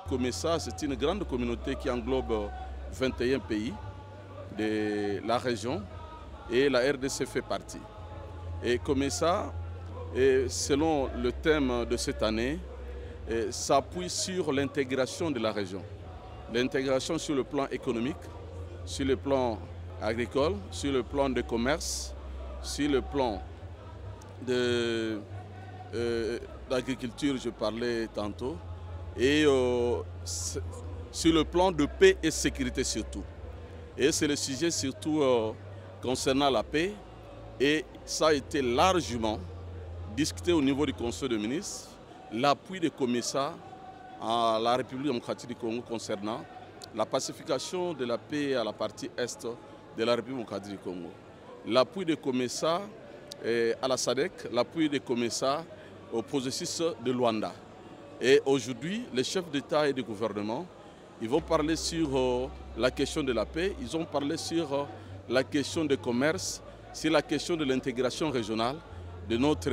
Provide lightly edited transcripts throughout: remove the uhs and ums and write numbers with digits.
COMESA, c'est une grande communauté qui englobe 21 pays de la région et la RDC fait partie. Et COMESA, selon le thème de cette année, s'appuie sur l'intégration de la région. L'intégration sur le plan économique, sur le plan agricole, sur le plan de commerce, sur le plan d'agriculture, je parlais tantôt, et sur le plan de paix et sécurité surtout. Et c'est le sujet surtout concernant la paix, et ça a été largement discuté au niveau du Conseil des ministres, l'appui de COMESA à la République démocratique du Congo concernant la pacification de la paix à la partie est de la République démocratique du Congo. L'appui de COMESA à la SADC, l'appui de COMESA au processus de Luanda. Et aujourd'hui, les chefs d'État et de gouvernement, ils vont parler sur la question de la paix, ils ont parlé sur la question du commerce, sur la question de l'intégration régionale de notre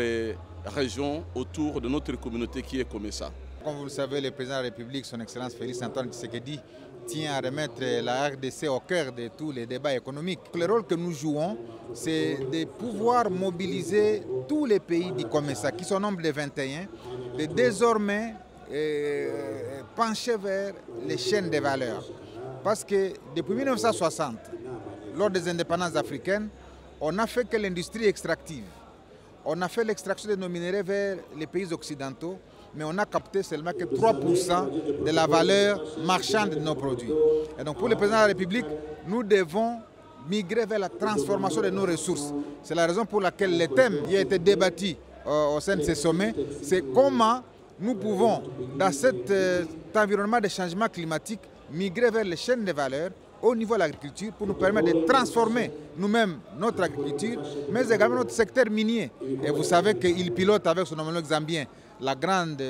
région autour de notre communauté qui est COMESA. Comme vous le savez, le président de la République, son Excellence Félix Antoine Tshisekedi, tient à remettre la RDC au cœur de tous les débats économiques. Le rôle que nous jouons, c'est de pouvoir mobiliser tous les pays du COMESA, qui sont au nombre de 21, de désormais pencher vers les chaînes de valeur. Parce que depuis 1960, lors des indépendances africaines, on n'a fait que l'industrie extractive. On a fait l'extraction de nos minéraux vers les pays occidentaux, mais on a capté seulement que 3% de la valeur marchande de nos produits. Et donc pour le président de la République, nous devons migrer vers la transformation de nos ressources. C'est la raison pour laquelle le thème qui a été débattu au sein de ce sommet, c'est comment nous pouvons, dans cet environnement de changement climatique, migrer vers les chaînes de valeur au niveau de l'agriculture pour nous permettre de transformer nous-mêmes notre agriculture, mais également notre secteur minier. Et vous savez qu'il pilote avec son homologue zambien la grande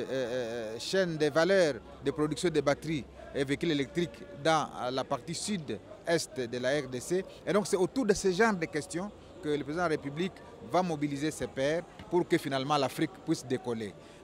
chaîne de valeur de production de batteries et véhicules électriques dans la partie sud-est de la RDC. Et donc c'est autour de ce genre de questions que le président de la République va mobiliser ses pairs pour que finalement l'Afrique puisse décoller.